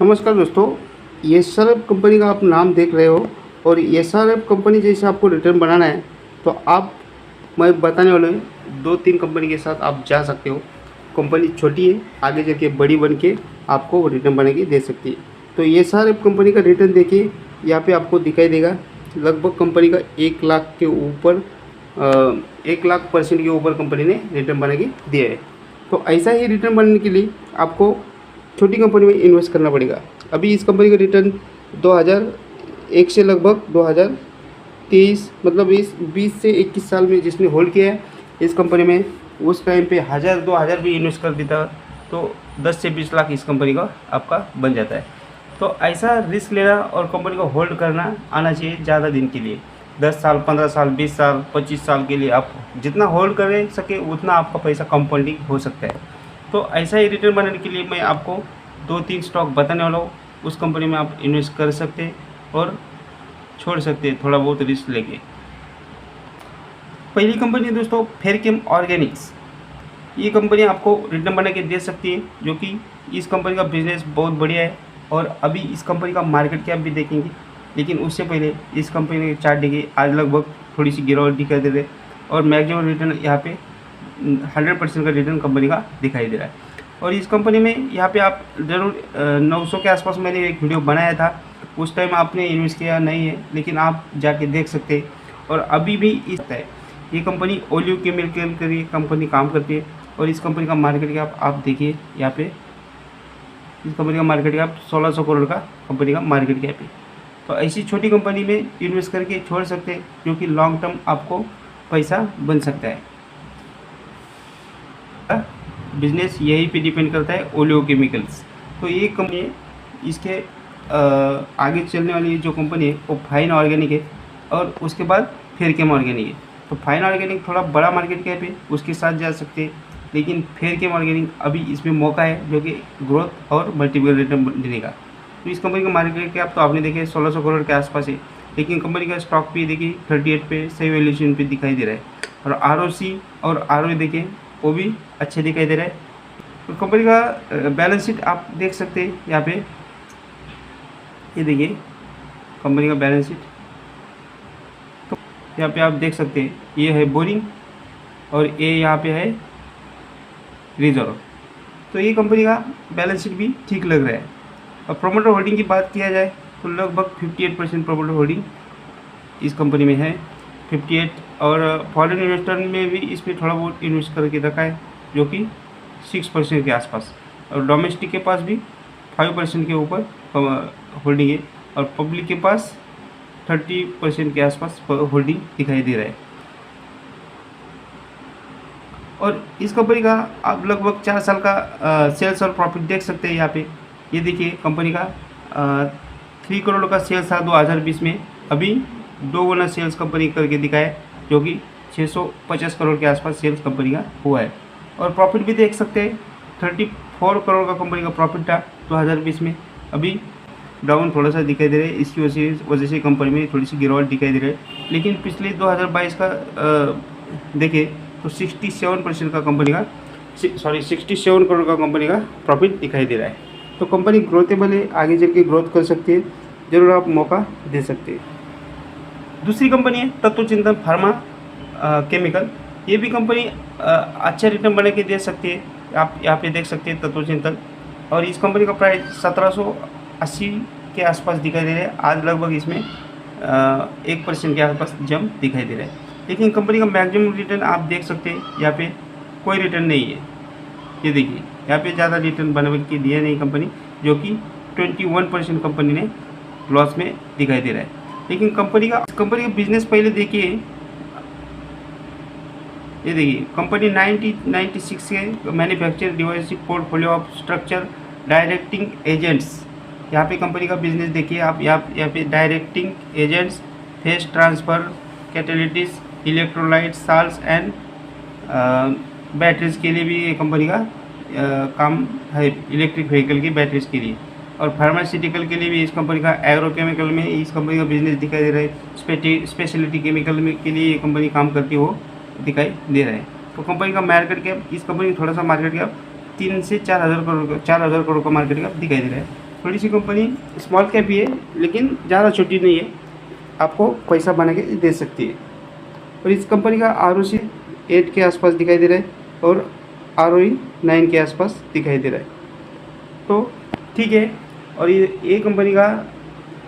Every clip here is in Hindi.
नमस्कार दोस्तों, एसआरएफ कंपनी का आप नाम देख रहे हो और एसआरएफ कंपनी जैसे आपको रिटर्न बनाना है तो आप मैं बताने वाला हूँ 2-3 कंपनी के साथ आप जा सकते हो। कंपनी छोटी है, आगे जाके बड़ी बन के आपको रिटर्न बना के दे सकती है। तो एसआरएफ कंपनी का रिटर्न देखिए, यहाँ पे आपको दिखाई देगा लगभग कंपनी का 1 लाख के ऊपर 1 लाख% के ऊपर कंपनी ने रिटर्न बना के दिया है। तो ऐसा ही रिटर्न बनाने के लिए आपको छोटी कंपनी में इन्वेस्ट करना पड़ेगा। अभी इस कंपनी का रिटर्न 2001 से लगभग 2023 मतलब इस 20 से 21 साल में जिसने होल्ड किया है इस कंपनी में, उस टाइम पे 1000-2000 भी इन्वेस्ट कर देता तो 10 से 20 लाख इस कंपनी का आपका बन जाता है। तो ऐसा रिस्क लेना और कंपनी को होल्ड करना आना चाहिए ज़्यादा दिन के लिए, 10 साल, 15 साल, 20 साल, 25 साल के लिए आप जितना होल्ड कर सके उतना आपका पैसा कंपाउंडिंग हो सकता है। तो ऐसा ही रिटर्न बनाने के लिए मैं आपको 2-3 स्टॉक बताने वाला हूँ। उस कंपनी में आप इन्वेस्ट कर सकते हैं और छोड़ सकते हैं थोड़ा बहुत रिस्क लेके। पहली कंपनी दोस्तों फेरकेम ऑर्गेनिक्स। ये कंपनी आपको रिटर्न बना के दे सकती है, जो कि इस कंपनी का बिजनेस बहुत बढ़िया है। और अभी इस कंपनी का मार्केट कैप भी देखेंगे, लेकिन उससे पहले इस कंपनी के चार्ट देखिए, आज लगभग थोड़ी सी गिरावट दिखाई दे रही है और मैक्सिमम रिटर्न यहाँ पे 100% का रिटर्न कंपनी का दिखाई दे रहा है। और इस कंपनी में यहाँ पे आप ज़रूर 900 के आसपास मैंने एक वीडियो बनाया था, उस टाइम आपने इन्वेस्ट किया नहीं है, लेकिन आप जाके देख सकते हैं। और अभी भी इस है ये कंपनी ओलियो केमिकल की कंपनी काम करती है। और इस कंपनी का मार्केट कैप आप देखिए, यहाँ पे इस कंपनी का मार्केट कैप 1600 करोड़ का कंपनी का मार्केट कैप है। तो ऐसी छोटी कंपनी में इन्वेस्ट करके छोड़ सकते हैं, जो कि लॉन्ग टर्म आपको पैसा बन सकता है। बिजनेस यही पे डिपेंड करता है, ओलियो केमिकल्स। तो ये कंपनी है, इसके आगे चलने वाली जो कंपनी है वो फाइन ऑर्गेनिक है और उसके बाद फेरकेम ऑर्गेनिक है। तो फाइन ऑर्गेनिक थोड़ा बड़ा मार्केट कैप है, उसके साथ जा सकते हैं, लेकिन फेरकेम ऑर्गेनिक अभी इसमें मौका है जो कि ग्रोथ और मल्टीपल रिटर्न देने का। तो इस कंपनी का मार्केट कैप तो आपने देखे 1600 करोड़ के आसपास है, लेकिन कंपनी का स्टॉक भी देखिए 38 पे सही वैल्यूएशन पे दिखाई दे रहा है। और ROC और ROE देखिए वो भी अच्छे दिखाई दे रहा है। तो कंपनी का बैलेंस शीट आप देख सकते हैं, यहाँ पे ये देखिए कंपनी का बैलेंस शीट। तो यहाँ पे आप देख सकते हैं ये है बोरिंग और ये यहाँ पे है रिजर्व। तो ये कंपनी का बैलेंस शीट भी ठीक लग रहा है। और प्रोमोटर होल्डिंग की बात किया जाए तो लगभग 58% प्रोमोटर होल्डिंग इस कंपनी में है, 58। और फॉरेन इन्वेस्टर में भी इस पर थोड़ा बहुत इन्वेस्ट करके रखा है, जो कि 6% के आसपास। और डोमेस्टिक के पास भी 5% के ऊपर होल्डिंग है और पब्लिक के पास 30% के आसपास होल्डिंग दिखाई दे रहा है। और इस कंपनी का आप लगभग 4 साल का सेल्स और प्रॉफिट देख सकते हैं। यहाँ पे ये देखिए कंपनी का 3 करोड़ का सेल्स था 2020 में, अभी 2 गुना सेल्स कंपनी करके दिखाया, जो कि 650 करोड़ के आसपास सेल्स कंपनी का हुआ है। और प्रॉफिट भी देख सकते हैं, 34 करोड़ का कंपनी का प्रॉफिट था 2020 में, अभी डाउन थोड़ा सा दिखाई दे रहा है। इसकी वजह से कंपनी में थोड़ी सी गिरावट दिखाई दे रही है। लेकिन पिछले 2022 का देखें तो 67% का कंपनी का 67 करोड़ का कंपनी का प्रॉफिट दिखाई दे रहा है। तो कंपनी ग्रोथेबल है, आगे चल के ग्रोथ कर सकती है, ज़रूर आप मौका दे सकते हैं। दूसरी कंपनी है तत्वचिंतन फार्मा केमिकल। ये भी कंपनी अच्छा रिटर्न बना के दे सकती है। आप यहाँ पे देख सकते हैं तत्वचिंतन। और इस कंपनी का प्राइस 1780 के आसपास दिखाई दे रहा है। आज लगभग इसमें 1% के आसपास जंप दिखाई दे रहा है। लेकिन कंपनी का मैक्सिमम रिटर्न आप देख सकते हैं, यहाँ पे कोई रिटर्न नहीं है। ये देखिए यहाँ पे ज़्यादा रिटर्न बना के दिया नहीं कंपनी, जो कि 21% कंपनी ने लॉस में दिखाई दे रहा है। लेकिन कंपनी का बिजनेस पहले देखिए, ये देखिए कंपनी 1996 के manufacture diverse portfolio of structure directing agents. यहाँ पे कंपनी का बिजनेस देखिए आप, यहाँ पे directing agents, phase transfer, catalysts, electrolyte, salts and batteries के लिए भी ये कंपनी का काम है, इलेक्ट्रिक व्हीकल की बैटरीज के लिए। और फार्मास्यूटिकल के लिए भी इस कंपनी का, एग्रोकेमिकल में इस कंपनी का बिजनेस दिखाई दे रहा है। स्पेशलिटी केमिकल में के लिए ये कंपनी काम करती है, वो दिखाई दे रहा है। तो कंपनी का मार्केट कैप, इस कंपनी का थोड़ा सा मार्केट कैप 3 से 4,000 करोड़ का मार्केट कैप दिखाई दे रहा है। थोड़ी सी कंपनी स्मॉल कैप ही है, लेकिन ज़्यादा छोटी नहीं है, आपको पैसा बना के दे सकती है। और इस कंपनी का ROC 8 के आसपास दिखाई दे रहा है और ROE 9 के आसपास दिखाई दे रहा है। तो ठीक है। और ये कंपनी का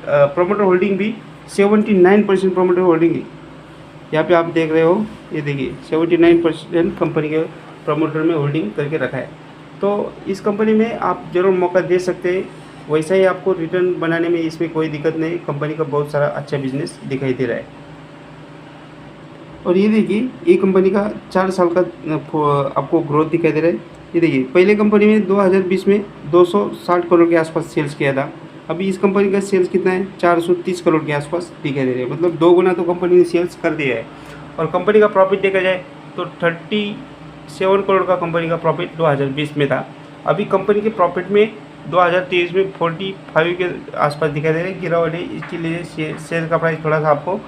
प्रोमोटर होल्डिंग भी 79% प्रोमोटर होल्डिंग है। यहाँ पे आप देख रहे हो, ये देखिए 79% कंपनी के प्रमोटर में होल्डिंग करके रखा है। तो इस कंपनी में आप ज़रूर मौका दे सकते हैं। वैसा ही आपको रिटर्न बनाने में इसमें कोई दिक्कत नहीं, कंपनी का बहुत सारा अच्छा बिजनेस दिखाई दे रहा है। और ये देखिए ये कंपनी का 4 साल का आपको ग्रोथ दिखाई दे रहा है। ये देखिए पहले कंपनी में 2020 में 260 करोड़ के आसपास सेल्स किया था। अभी इस कंपनी का सेल्स कितना है, 430 करोड़ के आसपास दिखाई दे रहा है। मतलब 2 गुना तो कंपनी ने सेल्स कर दिया है। और कंपनी का प्रॉफिट देखा जाए तो 37 करोड़ का कंपनी का प्रॉफिट 2020 में था। अभी कंपनी के प्रॉफिट में 2023 में 45 के आसपास दिखाई दे रहा है, गिरावट है। इसके लिए शेयर का प्राइस थोड़ा सा आपको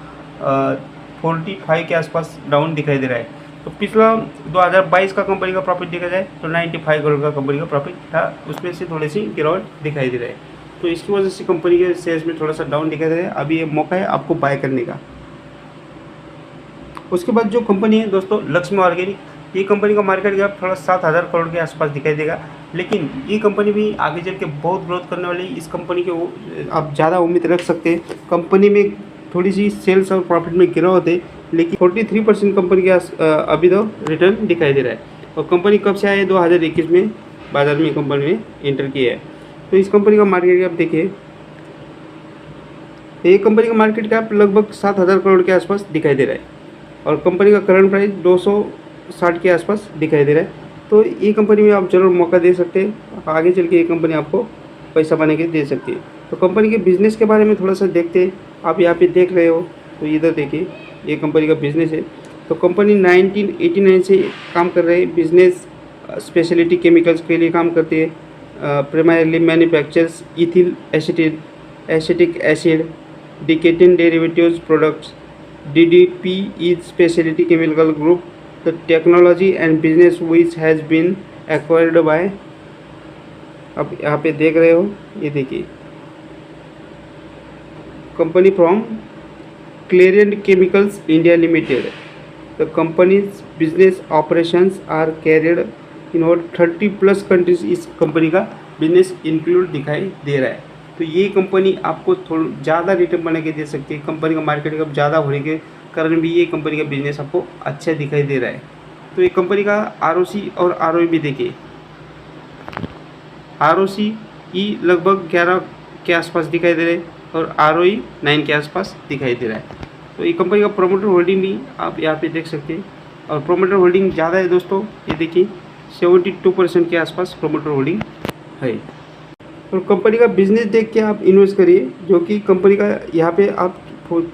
45 के आसपास डाउन दिखाई दे रहा है। तो पिछला 2022 का कंपनी का प्रॉफिट देखा जाए तो 95 करोड़ का कंपनी का प्रॉफिट था, उसमें से थोड़ी सी गिरावट दिखाई दे रहा है। तो इसकी वजह से कंपनी के शेयर्स में थोड़ा सा डाउन दिखाई दे रहा है। अभी ये मौका है आपको बाय करने का। उसके बाद जो कंपनी है दोस्तों लक्ष्मी ऑर्गेनिक, ये कंपनी का मार्केट कैप थोड़ा 7,000 करोड़ के आसपास दिखाई देगा, लेकिन ये कंपनी भी आगे चल के बहुत ग्रोथ करने वाली है। इस कंपनी के आप ज़्यादा उम्मीद रख सकते हैं। कंपनी में थोड़ी सी सेल्स और प्रॉफिट में गिरावट है, लेकिन 43% कंपनी के अभी तो रिटर्न दिखाई दे रहा है। और कंपनी कब से आए, 2021 में बाजार में कंपनी ने एंटर किया है। तो इस कंपनी का मार्केट कैप देखिए, ये कंपनी का मार्केट कैप लगभग 7,000 करोड़ के आसपास दिखाई दे रहा है और कंपनी का करंट प्राइस 260 के आसपास दिखाई दे रहा है। तो ये कंपनी में आप जरूर मौका दे सकते हैं। आगे चल के ये कंपनी आपको पैसा बना के दे सकती है। तो कंपनी के बिज़नेस के बारे में थोड़ा सा देखते हैं। आप यहाँ पे देख रहे हो, तो इधर देखिए ये कंपनी का बिज़नेस है। तो कंपनी 1989 से काम कर रही है। बिजनेस स्पेशलिटी केमिकल्स के लिए काम करती है। Primarily manufactures ethyl acetic acid, diketene derivatives products. DDP is specialty chemical group. The technology and business which has been acquired by, अब यहाँ पे देख रहे हो, ये देखिए company from Clariant chemicals India limited. The company's business operations are carried in over 30+ countries. इस कंपनी का बिजनेस इंक्लूड दिखाई दे रहा है। तो ये कंपनी आपको थोड़ा ज़्यादा रिटर्न बना के दे सकती है। कंपनी का मार्केट कैप ज़्यादा होने के कारण भी ये कंपनी का बिजनेस आपको अच्छा दिखाई दे रहा है। तो ये कंपनी का ROC और ROE भी देखिए। ROC लगभग 11 के आसपास दिखाई दे रहा है और ROE 9 के आसपास दिखाई दे रहा है। तो ये कंपनी का प्रोमोटर होल्डिंग भी आप यहाँ पे देख सकते हैं और प्रोमोटर होल्डिंग ज़्यादा है दोस्तों। ये देखिए 72% के आसपास प्रोमोटर होल्डिंग है। और कंपनी का बिजनेस देख के आप इन्वेस्ट करिए, जो कि कंपनी का यहाँ पे आप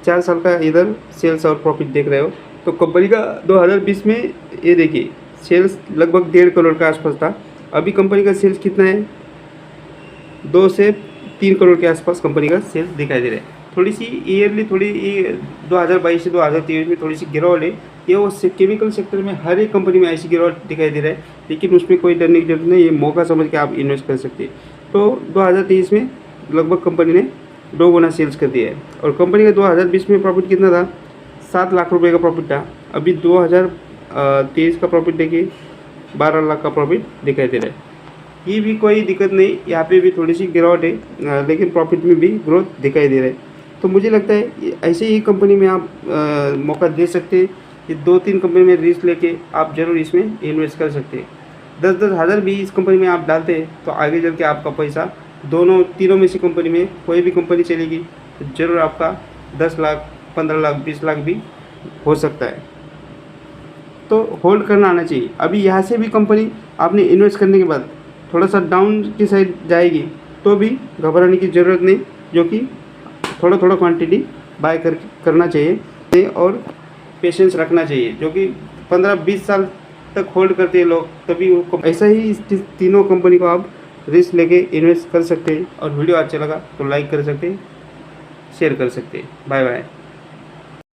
4 साल का इधर सेल्स और प्रॉफिट देख रहे हो। तो कंपनी का 2020 में ये देखिए सेल्स लगभग 1.5 करोड़ के आसपास था। अभी कंपनी का सेल्स कितना है, 2 से 3 करोड़ के आसपास कंपनी का सेल्स दिखाई दे रहा है। थोड़ी सी ईयरली 2022 से 2023 में थोड़ी सी गिरावट है। ये वो केमिकल सेक्टर में हर एक कंपनी में ऐसी गिरावट दिखाई दे रहा है, लेकिन उसमें कोई डरने की जरूरत नहीं। ये मौका समझ के आप इन्वेस्ट कर सकते हैं। तो 2023 में लगभग कंपनी ने 2 गुना सेल्स कर दिया है। और कंपनी का 2020 में प्रॉफिट कितना था, 7 लाख रुपए का प्रॉफिट था। अभी 2023 का प्रॉफिट देखिए 12 लाख का प्रॉफिट दिखाई दे रहा है। ये भी कोई दिक्कत नहीं, यहाँ पे भी थोड़ी सी गिरावट है, लेकिन प्रॉफिट में भी ग्रोथ दिखाई दे रहा है। तो मुझे लगता है ऐसे ही कंपनी में आप मौका दे सकते हैं। ये 2-3 कंपनी में रिस्क लेके आप ज़रूर इसमें इन्वेस्ट कर सकते हैं। 10-10 हज़ार भी इस कंपनी में आप डालते हैं तो आगे चल के आपका पैसा तीनों में से कंपनी में कोई भी कंपनी चलेगी तो ज़रूर आपका 10 लाख, 15 लाख, 20 लाख भी हो सकता है। तो होल्ड करना आना चाहिए। अभी यहाँ से भी कंपनी आपने इन्वेस्ट करने के बाद थोड़ा सा डाउन की साइड जाएगी तो भी घबराने की ज़रूरत नहीं, जो कि थोड़ा थोड़ा क्वांटिटी बाय करना चाहिए और पेशेंस रखना चाहिए, जो कि 15-20 साल तक होल्ड करते हैं लोग। तभी वो ऐसा ही इस तीनों कंपनी को आप रिस्क लेके इन्वेस्ट कर सकते हैं। और वीडियो अच्छा लगा तो लाइक कर सकते हैं, शेयर कर सकते हैं। Bye bye.